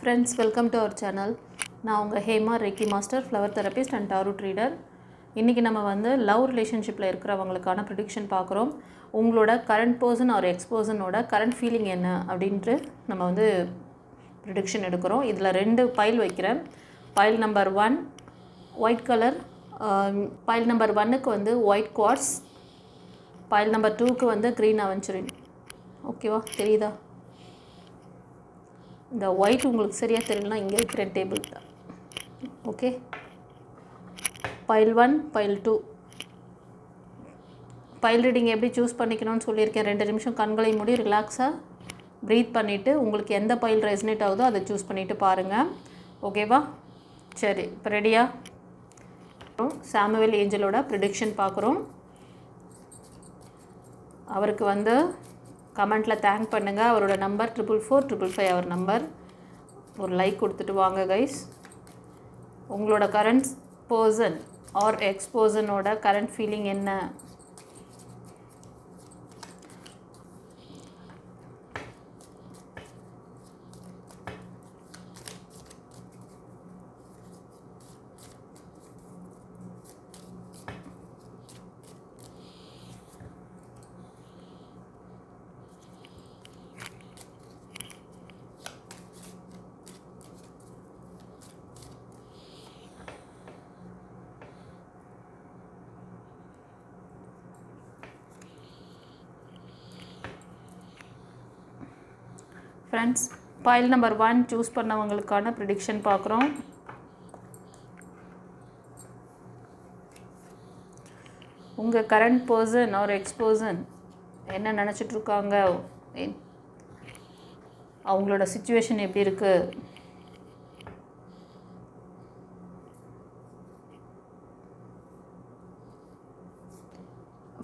Friends, welcome to our channel. நான் உங்கள் Hema reiki master, flower therapist and tarot reader. இன்றைக்கி நம்ம வந்து லவ் ரிலேஷன்ஷிப்பில் இருக்கிறவங்களுக்கான ப்ரிடிக்ஷன் பார்க்குறோம். உங்களோட கரண்ட் பர்சன் ஆர் எக்ஸ் பர்சனோட கரண்ட் ஃபீலிங் என்ன அப்படின்ட்டு நம்ம வந்து ப்ரிடிக்ஷன் எடுக்கிறோம். இதில் 2 பைல் வைக்கிறேன். File number 1 white colour, file number 1க்கு வந்து ஒயிட் குவார்ட்ஸ், பைல் நம்பர் 2க்கு வந்து க்ரீன் அவென்ச்சுரின். ஓகேவா, தெரியுதா? இந்த ஒயிட் உங்களுக்கு சரியாக தெரியலனா இங்கே வைக்கிறேன் table. Okay, file 1 file 2 file reading எப்படி சூஸ் பண்ணிக்கணும்னு சொல்லியிருக்கேன். 2 நிமிஷம் கண்களை மூடி ரிலாக்ஸாக ப்ரீத் பண்ணிவிட்டு உங்களுக்கு எந்த பைல் ரெசனேட் ஆகுதோ அதை சூஸ் பண்ணிவிட்டு பாருங்கள். ஓகேவா? சரி, இப்போ ரெடியா? சாமுவேல் ஏஞ்சலோட ப்ரிடிக்ஷன் பார்க்குறோம். அவருக்கு வந்து கமெண்ட்டில் தேங்க் பண்ணுங்கள். அவரோட நம்பர் 44455 அவர் நம்பர். ஒரு லைக் கொடுத்துட்டு வாங்க கைஸ். உங்களோட கரண்ட் பர்சன் ஆர் எக்ஸ் பர்சனோட கரண்ட் ஃபீலிங் என்ன? ஃப்ரெண்ட்ஸ், பைல் நம்பர் 1 சூஸ் பண்ணவங்களுக்கான ப்ரிடிக்ஷன் பார்க்குறோம். உங்கள் current person or ex person என்ன நினச்சிட்ருக்காங்க, அவங்களோட சிச்சுவேஷன் எப்படி இருக்குது?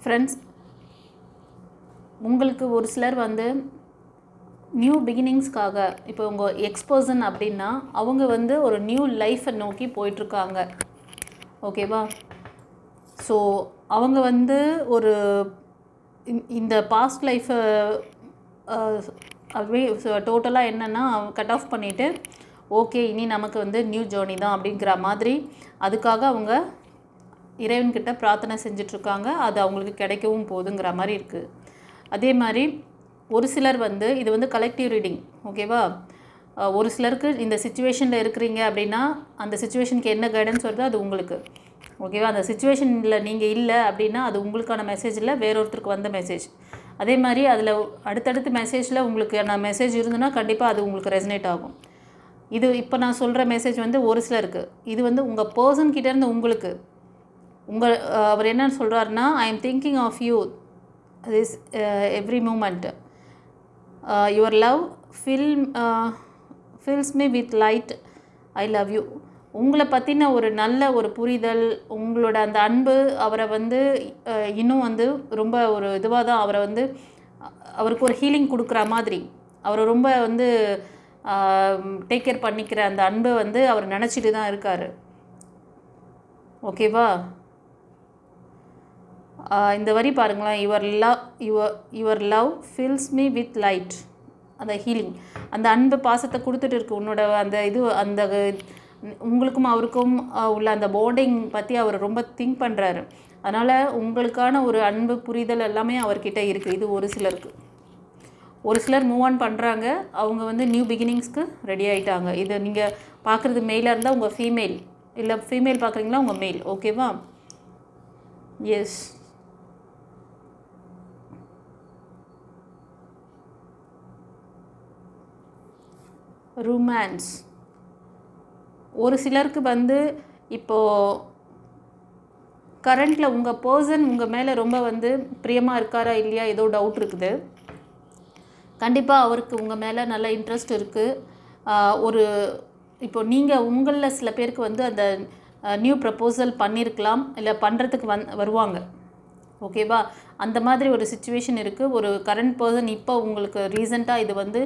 ஃப்ரெண்ட்ஸ், உங்களுக்கு ஒரு சிலர் வந்து நியூ பிகினிங்ஸ்க்காக, இப்போ உங்கள் எக்ஸ் பர்சன் அப்படின்னா அவங்க வந்து ஒரு நியூ லைஃப்பை நோக்கி போயிட்டுருக்காங்க. ஓகேவா? ஸோ அவங்க வந்து ஒரு இந்த பாஸ்ட் லைஃப்பை அப்படியே டோட்டலாக என்னென்னா கட் ஆஃப் பண்ணிவிட்டு ஓகே இனி நமக்கு வந்து நியூ ஜேர்னி தான் அப்படிங்கிற மாதிரி அதுக்காக அவங்க இறைவன்கிட்ட பிரார்த்தனை செஞ்சிட்ருக்காங்க. அது அவங்களுக்கு கிடைக்கவும் போகுதுங்கிற மாதிரி இருக்குது. அதே மாதிரி ஒரு சிலர் வந்து இது வந்து கலெக்டிவ் ரீடிங். ஓகேவா? ஒரு சிலருக்கு இந்த சிச்சுவேஷனில் இருக்கிறீங்க அப்படின்னா அந்த சிச்சுவேஷனுக்கு என்ன கைடன்ஸ் வருதோ அது உங்களுக்கு. ஓகேவா? அந்த சிச்சுவேஷனில் நீங்கள் இல்லை அப்படின்னா அது உங்களுக்கான மெசேஜ் இல்லை, வேறொருத்தருக்கு வந்த மெசேஜ். அதே மாதிரி அதில் அடுத்தடுத்து மெசேஜில் உங்களுக்கு நான் மெசேஜ் இருந்ததுன்னா கண்டிப்பாக அது உங்களுக்கு ரெசனேட் ஆகும். இது இப்போ நான் சொல்கிற மெசேஜ் வந்து ஒரு சிலருக்கு, இது வந்து உங்கள் பர்சன் கிட்டேருந்து உங்களுக்கு அவர் என்ன சொல்கிறாருன்னா, I am thinking of you this every moment. Your love fills me with light. I love you. உங்களை பற்றின ஒரு நல்ல ஒரு புரிதல், உங்களோட அந்த அன்பு அவரை வந்து இன்னும் வந்து ரொம்ப ஒரு இதுவாக தான் அவரை வந்து அவருக்கு ஒரு ஹீலிங் கொடுக்குற மாதிரி, அவரை ரொம்ப வந்து டேக் கேர் பண்ணிக்கிற அந்த அன்பை வந்து அவர் நினச்சிட்டு தான் இருக்கார். ஓகேவா? இந்த வரி பாருங்களேன், your love fills me with light. அந்த ஹீலிங், அந்த அன்பு பாசத்தை கொடுத்துட்டு இருக்கு. உன்னோட அந்த இது, அந்த உங்களுக்கும் அவருக்கும் உள்ள அந்த பாண்டிங் பற்றி அவர் ரொம்ப திங்க் பண்ணுறாரு. அதனால் உங்களுக்கான ஒரு அன்பு புரிதல் எல்லாமே அவர்கிட்ட இருக்குது. இது ஒரு சிலருக்கு. ஒரு சிலர் மூவ் ஆன் பண்ணுறாங்க, அவங்க வந்து நியூ பிகினிங்ஸ்க்கு ரெடி ஆகிட்டாங்க. இது நீங்கள் பார்க்குறது மெயிலாக இருந்தால் உங்கள் ஃபீமேல், இல்லை ஃபீமேல் பார்க்குறீங்களா உங்கள் மெயில். ஓகேவா? எஸ். ரொமான்ஸ் ஒரு சிலருக்கு வந்து இப்போது கரண்டில் உங்கள் பர்சன் உங்கள் மேலே ரொம்ப வந்து பிரியமாக இருக்காரா இல்லையா ஏதோ டவுட் இருக்குது. கண்டிப்பாக அவருக்கு உங்கள் மேலே நல்ல இன்ட்ரெஸ்ட் இருக்குது. ஒரு இப்போ நீங்கள் உங்களில் சில பேருக்கு வந்து அந்த நியூ ப்ரப்போசல் பண்ணியிருக்கலாம், இல்லை பண்ணுறதுக்கு வருவாங்க. ஓகேவா? அந்த மாதிரி ஒரு சிச்சுவேஷன் இருக்குது. ஒரு கரண்ட் பர்சன் இப்போ உங்களுக்கு ரீசெண்டாக இது வந்து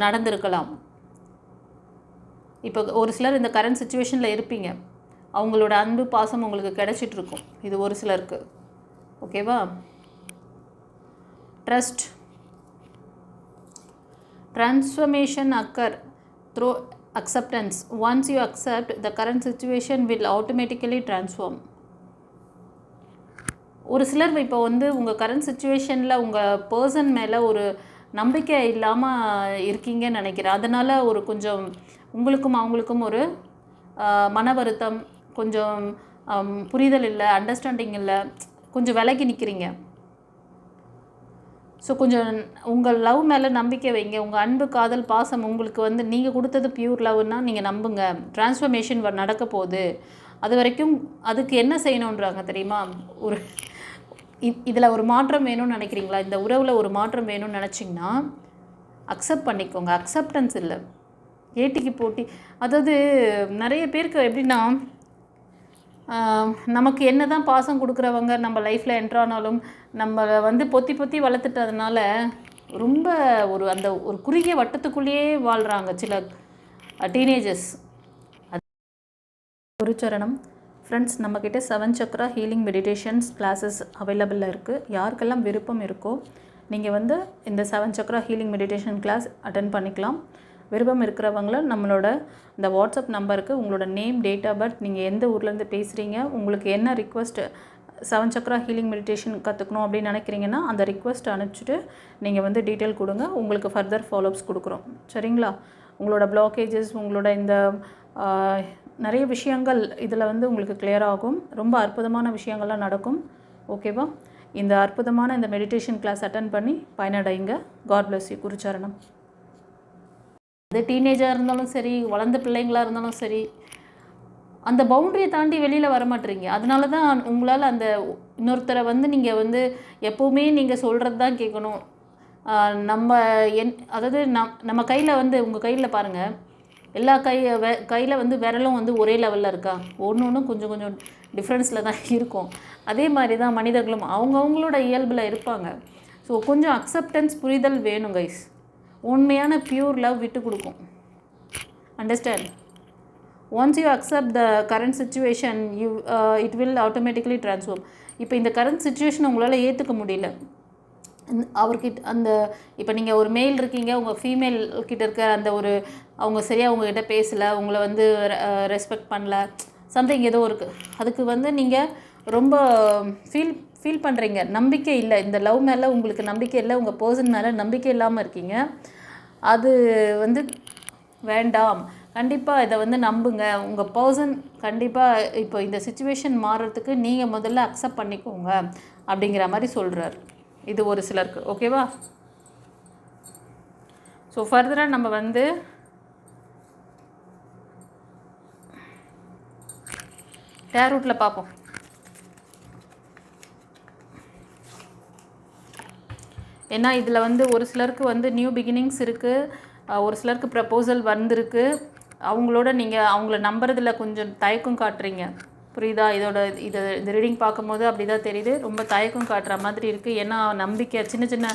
நடந்திருக்கலாம். இப்போ ஒரு சிலர் இந்த கரண்ட் சிச்சுவேஷனில் இருப்பீங்க, அவங்களோட அன்பு பாசம் உங்களுக்கு கிடைச்சிட்ருக்கும். இது ஒரு சிலருக்கு. ஓகேவா? Trust. Transformation occur through acceptance. Once you accept, the current situation will automatically transform. ஒரு சிலர் இப்போ வந்து உங்கள் கரண்ட் சுச்சுவேஷனில் உங்கள் பர்சன் மேலே ஒரு நம்பிக்கை இல்லாமல் இருக்கீங்கன்னு நினைக்கிறேன். அதனால் ஒரு கொஞ்சம் உங்களுக்கும் அவங்களுக்கும் ஒரு மன வருத்தம், கொஞ்சம் புரிதல் இல்லை, அண்டர்ஸ்டாண்டிங் இல்லை, கொஞ்சம் விலகி நிற்கிறீங்க. ஸோ கொஞ்சம் உங்கள் லவ் மேலே நம்பிக்கை வைங்க. உங்கள் அன்பு, காதல், பாசம் உங்களுக்கு வந்து நீங்கள் கொடுத்தது பியூர் லவ்னால் நீங்கள் நம்புங்க. டிரான்ஸ்ஃபர்மேஷன் நடக்க போகுது. அது வரைக்கும் அதுக்கு என்ன செய்யணுன்றாங்க தெரியுமா? ஒரு இதில் ஒரு மாற்றம் வேணும்னு நினைக்கிறீங்களா? இந்த உறவில் ஒரு மாற்றம் வேணும்னு நினச்சிங்கன்னா அக்செப்ட் பண்ணிக்கோங்க. அக்செப்டன்ஸ் இல்லை, ஏட்டிக்கு போட்டி. அதாவது நிறைய பேருக்கு எப்படின்னா, நமக்கு என்ன தான் பாசம் கொடுக்குறவங்க நம்ம லைஃப்பில் என்ட்ரானாலும் நம்மளை வந்து பொத்தி பொத்தி வளர்த்துட்டதுனால ரொம்ப அந்த ஒரு குறுகிய வட்டத்துக்குள்ளேயே வாழ்கிறாங்க சில டீனேஜர்ஸ். குருச்சரணம். ஃப்ரெண்ட்ஸ், நம்மக்கிட்ட 7 சக்ரா ஹீலிங் மெடிடேஷன்ஸ் கிளாஸஸ் அவைலபிளில் இருக்குது. யாருக்கெல்லாம் விருப்பம் இருக்கோ நீங்கள் வந்து இந்த 7 chakra healing meditation class attend பண்ணிக்கலாம். விருப்பம் இருக்கிறவங்கள நம்மளோட இந்த வாட்ஸ்அப் நம்பருக்கு உங்களோட நேம், டேட் ஆஃப் பர்த், நீங்கள் எந்த ஊர்லேருந்து பேசுகிறீங்க, உங்களுக்கு என்ன ரிக்வெஸ்ட் 7 சக்ரா ஹீலிங் மெடிடேஷன் கற்றுக்கணும் அப்படின்னு நினைக்கிறீங்கன்னா அந்த ரிக்வெஸ்ட் அனுப்பிச்சிட்டு நீங்கள் வந்து டீட்டெயில் கொடுங்க. உங்களுக்கு ஃபர்தர் ஃபாலோஅப்ஸ் கொடுக்குறோம். சரிங்களா? உங்களோட பிளாக்கேஜஸ், உங்களோட இந்த நிறைய விஷயங்கள் இதில் வந்து உங்களுக்கு கிளியர் ஆகும். ரொம்ப அற்புதமான விஷயங்கள்லாம் நடக்கும். ஓகேவா? இந்த அற்புதமான இந்த மெடிடேஷன் கிளாஸ் அட்டென்ட் பண்ணி பயனடைங்க. God bless you. குருச்சரணம். அது டீனேஜாக இருந்தாலும் சரி, வளர்ந்த பிள்ளைங்களாக இருந்தாலும் சரி, அந்த பவுண்டரியை தாண்டி வெளியில் வரமாட்டீங்க. அதனால தான் உங்களால் அந்த இன்னொருத்தரை வந்து நீங்கள் வந்து எப்போவுமே நீங்கள் சொல்கிறது தான் கேட்கணும். நம்ம அதாவது நம்ம கையில் வந்து உங்கள் கையில் பாருங்கள், எல்லா கையில் வந்து விரலும் வந்து ஒரே லெவலில் இருக்கா? ஒன்று கொஞ்சம் கொஞ்சம் டிஃப்ரென்ஸில் தான் இருக்கும். அதே மாதிரி தான் மனிதர்களும் அவங்கவுங்களோட இயல்பில் இருப்பாங்க. ஸோ கொஞ்சம் அக்செப்டன்ஸ், புரிதல் வேணும் கைஸ். உண்மையான பியூர் லவ் விட்டு கொடுக்கும். Understand? Once you accept the current situation, it will automatically transform. இப்போ இந்த கரண்ட் சுச்சுவேஷனை உங்களால் ஏற்றுக்க முடியல. அவர்கிட்ட அந்த இப்போ நீங்கள் ஒரு மேல் இருக்கீங்க, உங்கள் ஃபீமேல் கிட்ட இருக்க அந்த ஒரு அவங்க சரியாக உங்கள்கிட்ட பேசலை, உங்களை வந்து ரெஸ்பெக்ட் பண்ணல, சம்திங் ஏதோ இருக்குது. அதுக்கு வந்து நீங்கள் ரொம்ப ஃபீல் பண்ணுறீங்க. நம்பிக்கை இல்லை, இந்த லவ் மேலே உங்களுக்கு நம்பிக்கை இல்லை, உங்கள் பர்சன் மேலே நம்பிக்கை இல்லாமல் இருக்கீங்க. அது வந்து வேண்டாம். கண்டிப்பாக இதை வந்து நம்புங்க. உங்கள் பர்சன் கண்டிப்பாக இப்போ இந்த சிச்சுவேஷன் மாறுறதுக்கு நீங்கள் முதல்ல அக்செப்ட் பண்ணிக்கோங்க அப்படிங்கிற மாதிரி சொல்கிறார். இது ஒரு சிலருக்கு. ஓகேவா? ஸோ ஃபர்தராக நம்ம வந்து டேரூட்டில் பார்ப்போம். ஏன்னா இதில் வந்து ஒரு சிலருக்கு வந்து நியூ பிகினிங்ஸ் இருக்குது, ஒரு சிலருக்கு ப்ரப்போசல் வந்திருக்கு. அவங்களோட நீங்கள் அவங்கள நம்புறதில் கொஞ்சம் தயக்கம் காட்டுறீங்க. புரியுதா? இந்த ரீடிங் பார்க்கும்போது அப்படி தான் தெரியுது. ரொம்ப தயக்கம் காட்டுற மாதிரி இருக்குது. ஏன்னா நம்பிக்கை சின்ன சின்ன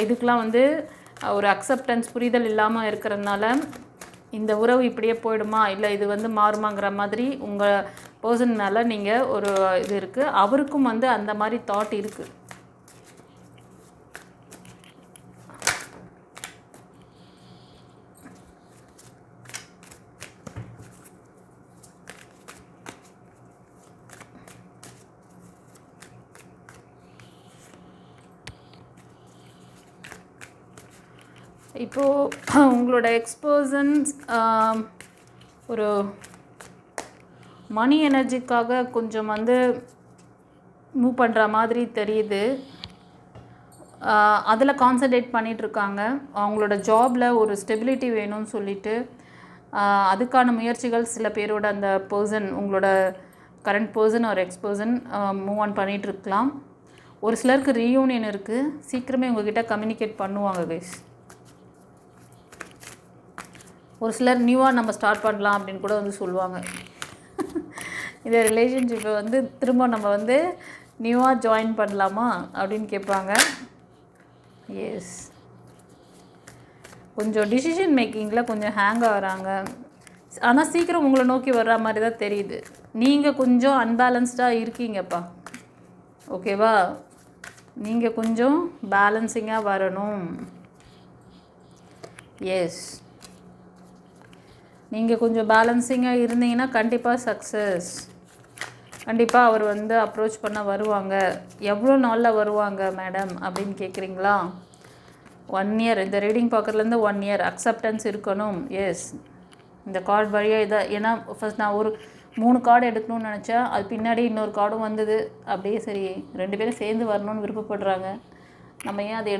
இதுக்கெலாம் வந்து ஒரு அக்செப்டன்ஸ், புரிதல் இல்லாமல் இருக்கிறதுனால இந்த உறவு இப்படியே போயிடுமா, இல்லை இது வந்து மாறுமாங்கிற மாதிரி உங்கள் பர்சன் மேலே நீங்கள் ஒரு இது இருக்குது. அவருக்கும் வந்து அந்த மாதிரி தாட் இருக்குது. இப்போது உங்களோட எக்ஸ்பர்சன்ஸ் ஒரு மணி எனர்ஜிக்காக கொஞ்சம் வந்து மூவ் பண்ணுற மாதிரி தெரியுது. அதில் கான்சன்ட்ரேட் பண்ணிகிட்ருக்காங்க. அவங்களோட ஜாபில் ஒரு ஸ்டெபிலிட்டி வேணும்னு சொல்லிட்டு அதுக்கான முயற்சிகள் சில பேரோட அந்த பர்சன், உங்களோட கரண்ட் பர்சன் ஒரு எக்ஸ்பர்சன் மூவ் ஆன் பண்ணிகிட்ருக்கலாம். ஒரு சிலருக்கு ரீயூனியன் இருக்குது. சீக்கிரமே உங்ககிட்ட கம்யூனிகேட் பண்ணுவாங்க கைஸ். ஒரு சிலர் நியூவாக நம்ம ஸ்டார்ட் பண்ணலாம் அப்படின்னு கூட வந்து சொல்லுவாங்க. இந்த ரிலேஷன்ஷிப்பை வந்து திரும்ப நம்ம வந்து நியூவாக ஜாயின் பண்ணலாமா அப்படின்னு கேட்பாங்க. எஸ், கொஞ்சம் டிசிஷன் மேக்கிங்கில் கொஞ்சம் ஹேங் ஆகிறாங்க. ஆனால் சீக்கிரம் உங்களை நோக்கி வர்ற மாதிரி தான் தெரியுது. நீங்கள் கொஞ்சம் அன்பேலன்ஸ்டாக இருக்கீங்கப்பா. ஓகேவா? நீங்கள் கொஞ்சம் பேலன்சிங்காக வரணும். எஸ், நீங்கள் கொஞ்சம் பேலன்சிங்காக இருந்தீங்கன்னா கண்டிப்பாக சக்ஸஸ். கண்டிப்பாக அவர் வந்து அப்ரோச் பண்ண வருவாங்க. எவ்வளோ நாளில் வருவாங்க மேடம் அப்படின்னு கேட்குறீங்களா? 1 இயர். இந்த ரீடிங் பார்க்குறதுலேருந்து 1 இயர் அக்செப்டன்ஸ் இருக்கணும். எஸ், இந்த கார்டு வழியாக இதை, ஏன்னா ஃபஸ்ட் நான் ஒரு 3 கார்டு எடுக்கணும்னு நினச்சேன். அது பின்னாடி இன்னொரு கார்டும் வந்தது. அப்படியே சரி 2 பேரும் சேர்ந்து வரணும்னு விருப்பப்படுறாங்க, நம்ம ஏன் அதை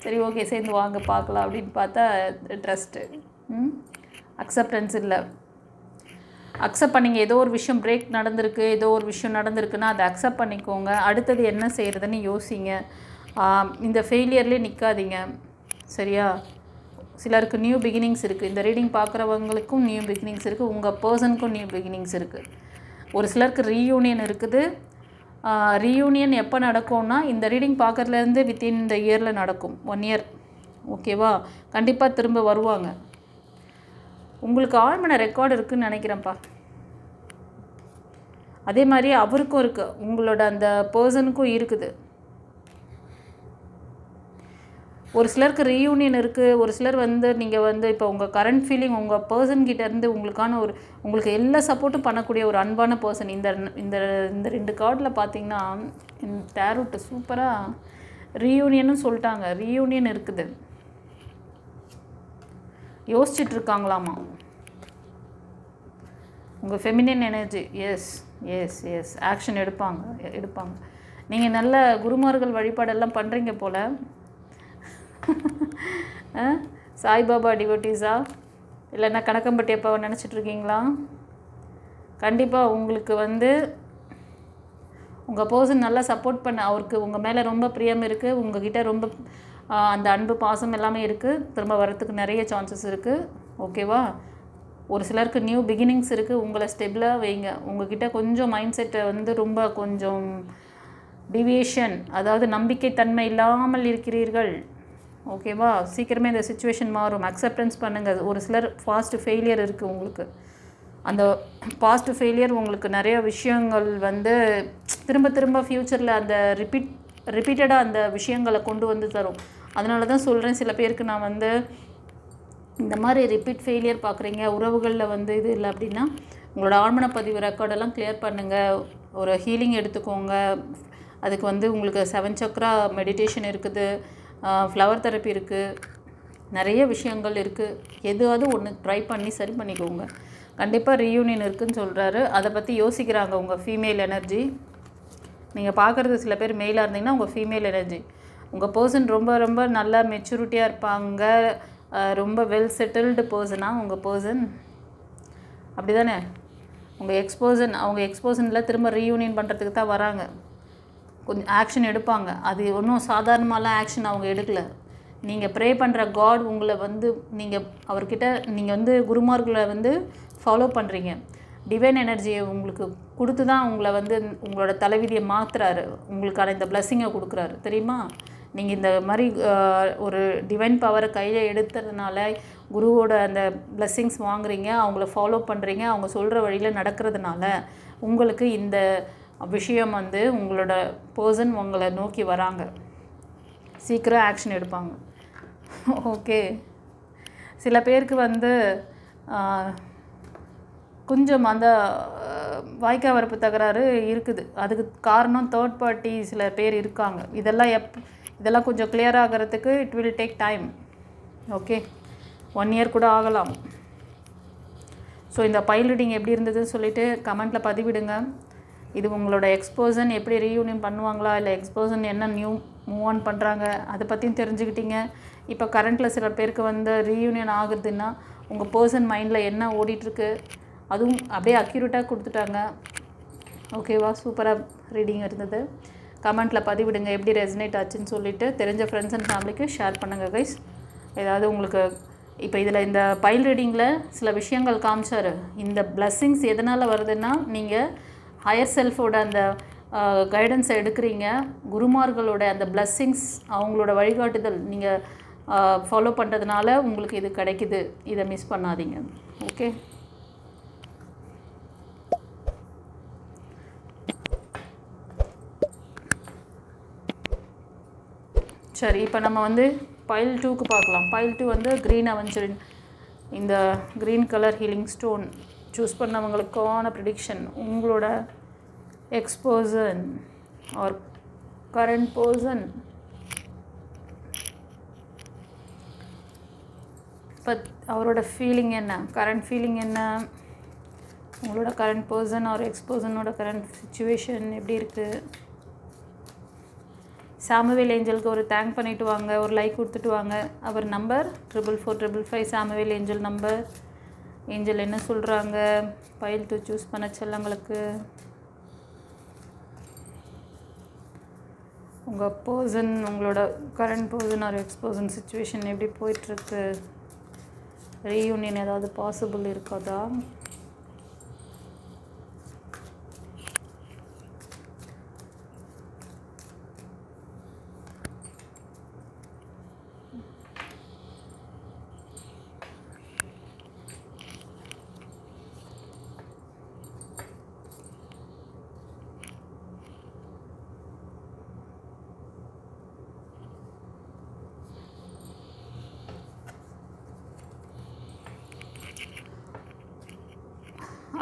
சரி ஓகே சேர்ந்து வாங்க பார்க்கலாம் அப்படின்னு பார்த்தா ட்ரஸ்ட்டு, அக்செப்டன்ஸ் இல்லை. அக்செப்ட் பண்ணிங்க. ஏதோ ஒரு விஷயம் பிரேக் நடந்திருக்கு, ஏதோ ஒரு விஷயம் நடந்திருக்குன்னா அதை அக்செப்ட் பண்ணிக்கோங்க. அடுத்தது என்ன செய்கிறதுன்னு யோசிங்க. இந்த ஃபெயிலியர்லேயே நிற்காதீங்க, சரியா? சிலருக்கு நியூ பிகினிங்ஸ் இருக்குது. இந்த ரீடிங் பார்க்குறவங்களுக்கும் நியூ பிகினிங்ஸ் இருக்குது, உங்கள் பர்சனுக்கும் நியூ பிகினிங்ஸ் இருக்குது. ஒரு சிலருக்கு ரீயூனியன் இருக்குது. ரீயூனியன் எப்போ நடக்கும்னா இந்த ரீடிங் பார்க்குறதுலேருந்து வித்தின் இந்த இயரில் நடக்கும். 1 இயர், ஓகேவா? கண்டிப்பாக திரும்ப வருவாங்க. உங்களுக்கு ஆழ்மன ரெக்கார்டு இருக்குதுன்னு நினைக்கிறேன்ப்பா. அதே மாதிரி அவருக்கும் இருக்குது, உங்களோட அந்த பர்சனுக்கும் இருக்குது. ஒரு சிலருக்கு ரீயூனியன் இருக்குது. ஒரு சிலர் வந்து நீங்கள் வந்து இப்போ உங்கள் கரண்ட் ஃபீலிங் உங்கள் பர்சன்கிட்டேருந்து உங்களுக்கான உங்களுக்கு எல்லா சப்போர்ட்டும் பண்ணக்கூடிய ஒரு அன்பான பர்சன். இந்த இந்த இந்த 2 கார்டில் பார்த்தீங்கன்னா டேரோட்டு சூப்பராக ரீயூனியனும் சொல்லிட்டாங்க. ரீயூனியன் இருக்குது. யோசிச்சுட்ருக்காங்களாமா உங்கள் feminine energy. Yes yes yes, action எடுப்பாங்க. நீங்கள் நல்ல குருமார்கள் வழிபாடெல்லாம் பண்ணுறீங்க போல். சாய்பாபா டிவோட்டிஸா இல்லைன்னா கணக்கம்பட்டி அப்பாவை நினச்சிட்ருக்கீங்களா? கண்டிப்பாக உங்களுக்கு வந்து உங்கள் பர்சன் நல்லா சப்போர்ட் பண்ண, அவருக்கு உங்கள் மேலே ரொம்ப பிரியம் இருக்குது, உங்ககிட்ட ரொம்ப அந்த அன்பு பாசம் எல்லாமே இருக்குது. திரும்ப வரத்துக்கு நிறைய சான்சஸ் இருக்குது, ஓகேவா? ஒரு சிலருக்கு நியூ பிகினிங்ஸ் இருக்குது. உங்களை ஸ்டெபிளாக வைங்க. உங்ககிட்ட கொஞ்சம் மைண்ட் செட்டை வந்து ரொம்ப கொஞ்சம் டிவியேஷன், அதாவது நம்பிக்கைத்தன்மை இல்லாமல் இருக்கிறீர்கள், ஓகேவா? சீக்கிரமே இந்த சுச்சுவேஷன் மாறும். அக்செப்டன்ஸ் பண்ணுங்கள். ஒரு சிலர் ஃபாஸ்ட் ஃபெயிலியர் இருக்குது உங்களுக்கு. அந்த பாஸ்ட் ஃபெயிலியர் உங்களுக்கு நிறைய விஷயங்கள் வந்து திரும்ப திரும்ப ஃப்யூச்சரில் அந்த ரிப்பீட்டடாக அந்த விஷயங்களை கொண்டு வந்து தரும். அதனால தான் சொல்கிறேன், சில பேருக்கு நான் வந்து இந்த மாதிரி ரிப்பீட் ஃபெயிலியர் பார்க்குறீங்க, உறவுகளில் வந்து இது இல்லை அப்படின்னா உங்களோட ஆழ்மன பதிவு ரெக்கார்டெல்லாம் கிளியர் பண்ணுங்கள். ஒரு ஹீலிங் எடுத்துக்கோங்க. அதுக்கு வந்து உங்களுக்கு 7 சக்ரா மெடிடேஷன் இருக்குது, ஃப்ளவர் தெரப்பி இருக்குது, நிறைய விஷயங்கள் இருக்குது. எதுவாவது ஒன்று ட்ரை பண்ணி சரி பண்ணிக்கோங்க. கண்டிப்பாக ரீயூனியன் இருக்குதுன்னு சொல்கிறாரு. அதை பற்றி யோசிக்கிறாங்க உங்கள் ஃபீமேல் எனர்ஜி. நீங்கள் பார்க்குறது சில பேர் மெயிலாக இருந்தீங்கன்னா உங்கள் ஃபீமேல் எனர்ஜி. உங்கள் பர்சன் ரொம்ப ரொம்ப நல்லா மெச்சூரிட்டியாக இருப்பாங்க, ரொம்ப வெல் செட்டில்டு பர்சனாக உங்கள் பர்சன், அப்படி தானே? உங்கள் அவங்க எக்ஸ்பர்சனில் திரும்ப ரீயூனியன் பண்ணுறதுக்கு தான் வராங்க. கொஞ்சம் ஆக்ஷன் எடுப்பாங்க. அது ஒன்றும் சாதாரணமாலாம் ஆக்ஷன் அவங்க எடுக்கலை. நீங்கள் ப்ரே பண்ணுற காட் உங்களை வந்து அவர்கிட்ட நீங்கள் வந்து குருமார்களை வந்து ஃபாலோ பண்ணுறீங்க. டிவைன் எனர்ஜியை உங்களுக்கு கொடுத்து தான் உங்களை வந்து உங்களோட தலைவிதியை மாற்றுறாரு, உங்களுக்கான இந்த பிளஸ்ஸிங்கை கொடுக்குறாரு, தெரியுமா? நீங்கள் இந்த மாதிரி ஒரு டிவைன் பவரை கையில் எடுத்ததுனால குருவோட அந்த பிளஸ்ஸிங்ஸ் வாங்குறீங்க, அவங்கள ஃபாலோ பண்ணுறீங்க, அவங்க சொல்கிற வழியில் நடக்கிறதுனால உங்களுக்கு இந்த விஷயம் வந்து உங்களோட பர்சன் உங்களை நோக்கி வராங்க. சீக்கிரம் ஆக்ஷன் எடுப்பாங்க, ஓகே? சில பேருக்கு வந்து கொஞ்சம் அந்த வாய்க்கா வரப்பு தகராறு இருக்குது. அதுக்கு காரணம் தேர்ட் பார்ட்டி சில பேர் இருக்காங்க. இதெல்லாம் கொஞ்சம் கிளியர் ஆகிறதுக்கு it will take time, okay? 1 year கூட ஆகலாம். ஸோ இந்த பைல் ரீடிங் எப்படி இருந்ததுன்னு சொல்லிவிட்டு கமெண்ட்டில் பதிவிடுங்க. இது உங்களோட எக்ஸ்பர்சன் எப்படி ரீயூனியன் பண்ணுவாங்களா, இல்லை எக்ஸ்பர்சன் என்ன மூவ் ஆன் பண்ணுறாங்க, அதை பற்றியும் தெரிஞ்சுக்கிட்டீங்க. இப்போ கரண்ட்டில் சில பேருக்கு வந்து ரீயூனியன் ஆகுதுன்னா உங்கள் பர்சன் மைண்டில் என்ன ஓடிட்டுருக்கு அதுவும் அப்படியே அக்யூரேட்டாக கொடுத்துட்டாங்க, ஓகேவா? சூப்பராக ரீடிங் இருந்தது. கமெண்ட்டில் பதிவிடுங்க எப்படி ரெசனேட் ஆச்சுன்னு சொல்லிவிட்டு. தெரிஞ்ச ஃப்ரெண்ட்ஸ் அண்ட் ஃபேமிலிக்கு ஷேர் பண்ணுங்கள் கைஸ். ஏதாவது உங்களுக்கு இப்போ இதில் இந்த பைல் ரீடிங்கில் சில விஷயங்கள் காமிச்சார். இந்த பிளஸ்ஸிங்ஸ் எதனால் வருதுன்னா நீங்கள் ஹையர் செல்ஃபோட அந்த கைடன்ஸை எடுக்கிறீங்க, குருமார்களோட அந்த பிளஸ்ஸிங்ஸ் அவங்களோட வழிகாட்டுதல் நீங்கள் ஃபாலோ பண்ணுறதுனால உங்களுக்கு இது கிடைக்குது. இதை மிஸ் பண்ணாதீங்க, ஓகே? சரி, இப்போ நம்ம வந்து பைல் 2க்கு பார்க்கலாம். பைல் 2 வந்து க்ரீன் அவெஞ்சரின். இந்த green colour healing stone choose பண்ணவங்களுக்கான ப்ரிடிக்ஷன். உங்களோட ex person or current person but அவரோட ஃபீலிங் என்ன, கரண்ட் ஃபீலிங் என்ன, உங்களோட கரண்ட் பர்சன் ஆர் எக்ஸ்பர்சனோட கரண்ட் சிச்சுவேஷன் எப்படி இருக்குது. சாமுவேல் ஏஞ்சலுக்கு ஒரு தேங்க் பண்ணிவிட்டு வாங்க, ஒரு லைக் கொடுத்துட்டு வாங்க. அவர் number 44455 Samuel angel number. Angel என்ன சொல்கிறாங்க பைல் 2 சூஸ் பண்ண செல்லங்களுக்கு. உங்கள் பர்சன், உங்களோட கரண்ட் பர்சன் ஆர் எக்ஸ்பர்சன் சிச்சுவேஷன் எப்படி போயிட்டுருக்கு, ரீயூனியன் ஏதாவது பாசிபிள் இருக்காதா.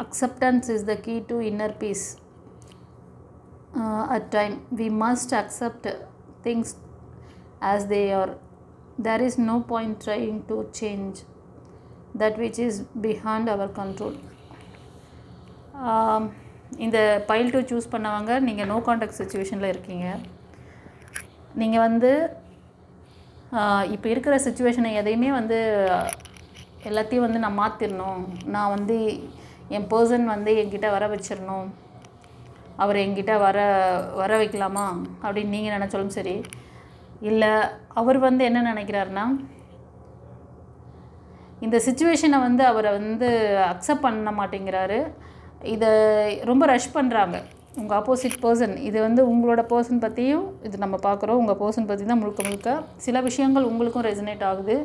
Acceptance is the key to inner peace. At time we must accept things as they are. There is no point trying to change that which is beyond our control. இந்த பைல் 2 choose பண்ணவங்க நீங்கள் no contact சுச்சுவேஷனில் இருக்கீங்க. நீங்கள் வந்து இப்போ இருக்கிற சுச்சுவேஷனை எதையுமே வந்து எல்லாத்தையும் வந்து நான் மாற்றிடணும், நான் வந்து என் பர்சன் வந்து என்கிட்ட வர வச்சிடணும், அவர் என்கிட்ட வர வைக்கலாமா அப்படின்னு நீங்கள் நினச்சாலும் சரி, இல்லை அவர் வந்து என்ன நினைக்கிறாருன்னா இந்த சுச்சுவேஷனை வந்து அவரை வந்து அக்செப்ட் பண்ண மாட்டேங்கிறாரு. இதை ரொம்ப ரஷ் பண்ணுறாங்க உங்கள் ஆப்போசிட் பர்சன். இது வந்து உங்களோட பர்சன் பற்றியும் இது நம்ம பார்க்குறோம். உங்கள் பர்சன் பற்றி தான் முழுக்க சில விஷயங்கள் உங்களுக்கும் ரெசனேட் ஆகுது.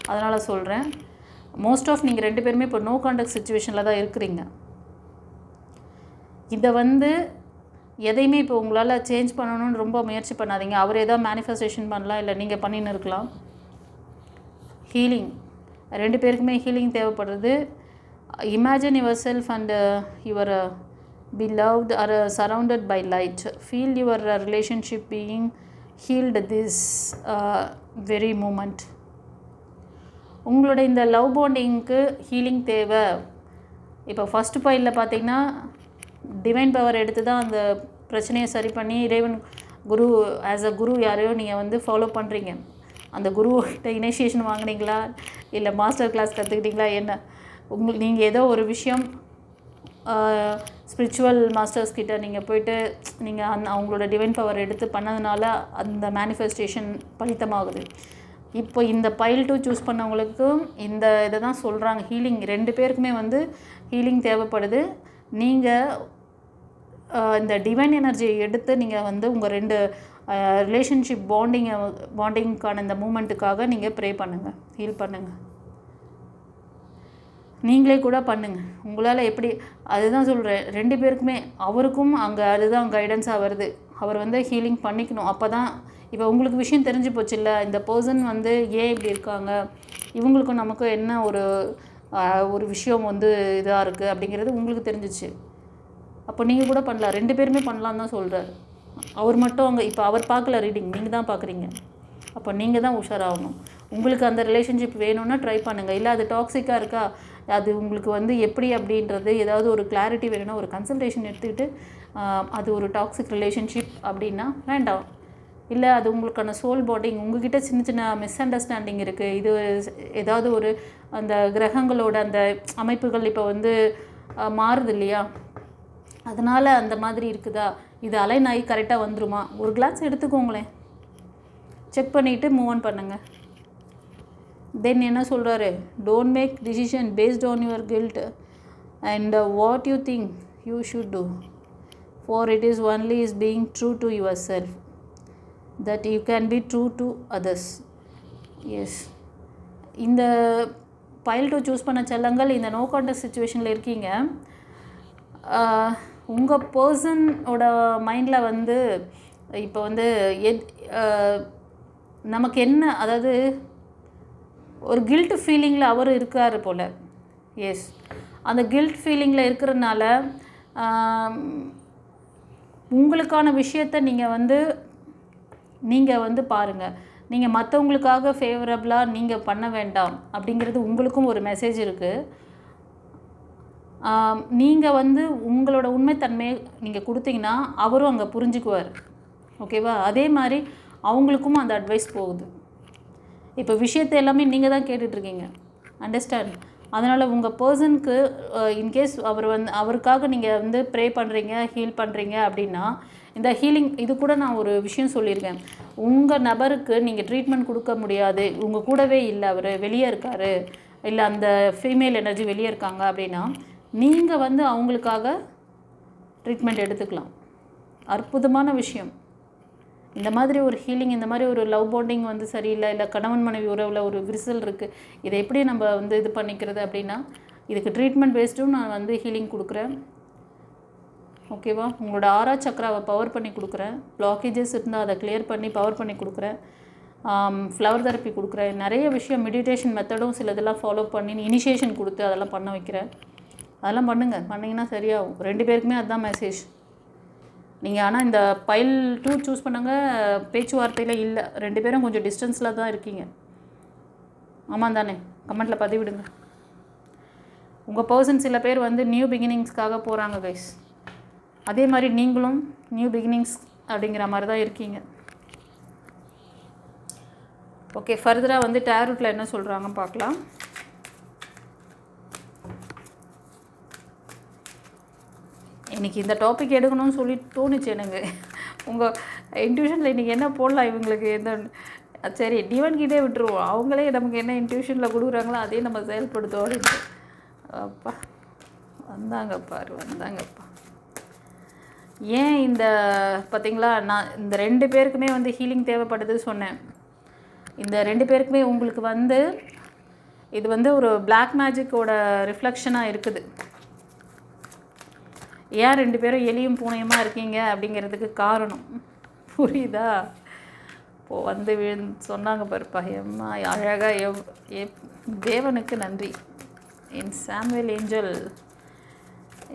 அதனால் சொல்கிறேன், மோஸ்ட் ஆஃப் நீங்கள் 2 பேருமே இப்போ நோ கான்டாக்ட் சுச்சுவேஷனில் தான் இருக்கிறீங்க. இதை வந்து எதையுமே இப்போ உங்களால் சேஞ்ச் பண்ணணும்னு ரொம்ப முயற்சி பண்ணாதீங்க. அவர் ஏதாவது மேனிஃபெஸ்டேஷன் பண்ணலாம், இல்லை நீங்கள் பண்ணின்னு இருக்கலாம். ஹீலிங் 2 பேருக்குமே ஹீலிங் தேவைப்படுறது. Imagine yourself and your beloved are surrounded by light. Feel your relationship being healed this very moment. உங்களோட இந்த லவ் பாண்டிங்க்கு ஹீலிங் தேவை. இப்போ ஃபஸ்ட்டு பைலில் பார்த்தீங்கன்னா டிவைன் பவர் எடுத்து தான் அந்த பிரச்சனையை சரி பண்ணி இறைவன் குரு ஆஸ் அ குரு யாரையோ நீங்கள் வந்து ஃபாலோ பண்ணுறீங்க. அந்த குருக்கிட்ட இனிஷியேஷன் வாங்கினீங்களா, இல்லை மாஸ்டர் கிளாஸ் கற்றுக்கிட்டீங்களா, என்ன நீங்கள் ஏதோ ஒரு விஷயம் ஸ்பிரிச்சுவல் மாஸ்டர்ஸ் கிட்ட நீங்கள் போயிட்டு நீங்கள் அவங்களோட டிவைன் பவர் எடுத்து பண்ணதுனால அந்த மேனிஃபெஸ்டேஷன் பலித்தமாகுது. இப்போ இந்த பைல் 2 சூஸ் பண்ணவங்களுக்கும் இந்த இதை தான் சொல்கிறாங்க. ஹீலிங் 2 பேருக்குமே வந்து ஹீலிங் தேவைப்படுது. நீங்கள் இந்த டிவைன் எனர்ஜியை எடுத்து நீங்கள் வந்து உங்கள் 2 ரிலேஷன்ஷிப் பாண்டிங்க்கான இந்த மூமெண்ட்டுக்காக நீங்கள் ப்ரே பண்ணுங்கள், ஹீல் பண்ணுங்கள். நீங்களே கூட பண்ணுங்கள், உங்களால் எப்படி. அதுதான் சொல்கிறேன், 2 பேருக்குமே அவருக்கும் அங்கே அதுதான் கைடன்ஸாக வருது. அவர் வந்து ஹீலிங் பண்ணிக்கணும். அப்போ தான் இப்போ உங்களுக்கு விஷயம் தெரிஞ்சு போச்சு இல்லை, இந்த பர்சன் வந்து ஏன் இப்படி இருக்காங்க, இவங்களுக்கும் நமக்கும் என்ன ஒரு விஷயம் வந்து இதாக இருக்குது அப்படிங்கிறது உங்களுக்கு தெரிஞ்சிச்சு. அப்போ நீங்கள் கூட பண்ணலாம், 2 பேருமே பண்ணலான்னு தான் சொல்கிறார். அவர் மட்டும் அங்கே இப்போ அவர் பார்க்கல ரீடிங், நீங்கள் தான் பார்க்குறீங்க. அப்போ நீங்கள் தான் உஷாராகணும். உங்களுக்கு அந்த ரிலேஷன்ஷிப் வேணும்னா ட்ரை பண்ணுங்கள். இல்லை அது டாக்ஸிக்காக இருக்கா, அது உங்களுக்கு வந்து எப்படி அப்படின்றது ஏதாவது ஒரு கிளாரிட்டி வேணும்னா ஒரு கன்சல்டேஷன் எடுத்துக்கிட்டு அது ஒரு டாக்ஸிக் ரிலேஷன்ஷிப் அப்படின்னா வேண்டாம். இல்லை அது உங்களுக்கான சோல் பாண்டிங், உங்ககிட்ட சின்ன சின்ன மிஸ் அண்டர்ஸ்டாண்டிங் இருக்குது, இது ஏதாவது ஒரு அந்த கிரகங்களோட அந்த அமைப்புகள் இப்போ வந்து மாறுது இல்லையா, அதனால் அந்த மாதிரி இருக்குதா, இது அலைன் ஆகி கரெக்டாக வந்துருமா, ஒரு கிளாஸ் எடுத்துக்கோங்களேன், செக் பண்ணிவிட்டு மூவ் ஆன் பண்ணுங்கள். தென் என்ன சொல்கிறாரு, don't make decision based on your guilt and what you think you should do, for it is only is being true to your self that you can be true to others. Yes, இந்த பைல் 2 choose பண்ண செல்லங்கள் இந்த no contact சிச்சுவேஷனில் இருக்கீங்க. உங்கள் பர்சனோட மைண்டில் வந்து இப்போ வந்து நமக்கு என்ன, அதாவது ஒரு கில்ட் ஃபீலிங்கில் அவர் இருக்கார் போல். எஸ், அந்த கில்ட் ஃபீலிங்கில் இருக்கிறனால உங்களுக்கான விஷயத்தை நீங்கள் வந்து பாருங்கள். நீங்கள் மற்றவங்களுக்காக ஃபேவரபுளாக நீங்கள் பண்ண வேண்டாம் அப்படிங்கிறது உங்களுக்கும் ஒரு மெசேஜ் இருக்குது. நீங்கள் வந்து உங்களோட உண்மைத்தன்மையை நீங்கள் கொடுத்தீங்கன்னா அவரும் அங்கே புரிஞ்சுக்குவார். ஓகேவா? அதே மாதிரி அவங்களுக்கும் அந்த அட்வைஸ் போகுது. இப்போ விஷயத்தை எல்லாமே நீங்கள் தான் கேட்டுட்ருக்கீங்க. அண்டர்ஸ்டாண்ட்? அதனால் உங்கள் பர்சனுக்கு இன்கேஸ் அவருக்காக நீங்கள் வந்து ப்ரே பண்ணுறீங்க, ஹீல் பண்ணுறீங்க அப்படின்னா, இந்த ஹீலிங் இது கூட நான் ஒரு விஷயம் சொல்லியிருக்கேன். உங்கள் நபருக்கு நீங்கள் ட்ரீட்மெண்ட் கொடுக்க முடியாது, உங்கள் கூடவே இல்லை, அவர் வெளியே இருக்கார், இல்லை அந்த ஃபீமேல் எனர்ஜி வெளியே இருக்காங்க அப்படின்னா, நீங்கள் வந்து அவங்களுக்காக ட்ரீட்மெண்ட் எடுத்துக்கலாம். அற்புதமான விஷயம். இந்த மாதிரி ஒரு ஹீலிங், இந்த மாதிரி ஒரு லவ் பாண்டிங் வந்து சரியில்லை, இல்லை கணவன் மனைவி உறவில் ஒரு விரிசல் இருக்குது, இதை எப்படி நம்ம வந்து இது பண்ணிக்கிறது அப்படின்னா, இதுக்கு ட்ரீட்மெண்ட் பேஸ்டும் நான் வந்து ஹீலிங் கொடுக்குறேன். ஓகேவா? உங்களோட ஆறா சக்கராவை பவர் பண்ணி கொடுக்குறேன். பிளாக்கேஜஸ் இருந்தால் அதை கிளியர் பண்ணி பவர் பண்ணி கொடுக்குறேன். ஃப்ளவர் தெரப்பி கொடுக்குறேன். நிறைய விஷயம் மெடிடேஷன் மெத்தடும் சிலதெல்லாம் ஃபாலோ பண்ணி இனிஷியேஷன் கொடுத்து அதெல்லாம் பண்ண வைக்கிறேன். அதெல்லாம் பண்ணிங்கன்னா சரியாகும். 2 பேருக்குமே அதுதான் மெசேஜ். நீங்கள் ஆனால் இந்த பைல் 2 சூஸ் பண்ணாங்க, பேச்சுவார்த்தையில் இல்லை, 2 பேரும் கொஞ்சம் டிஸ்டன்ஸில் தான் இருக்கீங்க. ஆமாம் தானே? கமெண்ட்டில் பதிவிடுங்க. உங்கள் பர்சன் சில பேர் வந்து நியூ பிகினிங்ஸ்க்காக போகிறாங்க கைஸ். அதே மாதிரி நீங்களும் நியூ பிகினிங்ஸ் அப்படிங்கிற மாதிரி தான் இருக்கீங்க. ஓகே, ஃபர்தராக வந்து டேரோட்டில் என்ன சொல்கிறாங்கன்னு பார்க்கலாம். இன்றைக்கி இந்த டாபிக் எடுக்கணும்னு சொல்லி தோணுச்சு எனக்கு. உங்கள் இன்ட்யூஷனில் இன்றைக்கி என்ன போடலாம் இவங்களுக்கு எந்த, சரி டிவன்கிட்டே விட்டுருவோம், அவங்களே நமக்கு என்ன இன்ட்யூஷனில் கொடுக்குறாங்களோ அதே நம்ம செயல்படுத்தோம் அப்படின்ட்டு. அப்பா வந்தாங்கப்பா. ஏன் இந்த பார்த்திங்களா, நான் இந்த 2 பேருக்குமே வந்து ஹீலிங் தேவைப்படுது சொன்னேன். இந்த 2 பேருக்குமே உங்களுக்கு வந்து இது வந்து ஒரு பிளாக் மேஜிக்கோட ரிஃப்ளெக்ஷனாக இருக்குது. ஏன் 2 பேரும் எலியும் பூனையுமா இருக்கீங்க அப்படிங்கிறதுக்கு காரணம் புரியுதா? இப்போது வந்து சொன்னாங்க பாருப்பா, எம்மா அழகாக தேவனுக்கு நன்றி, என் சாமுவேல் ஏஞ்சல்,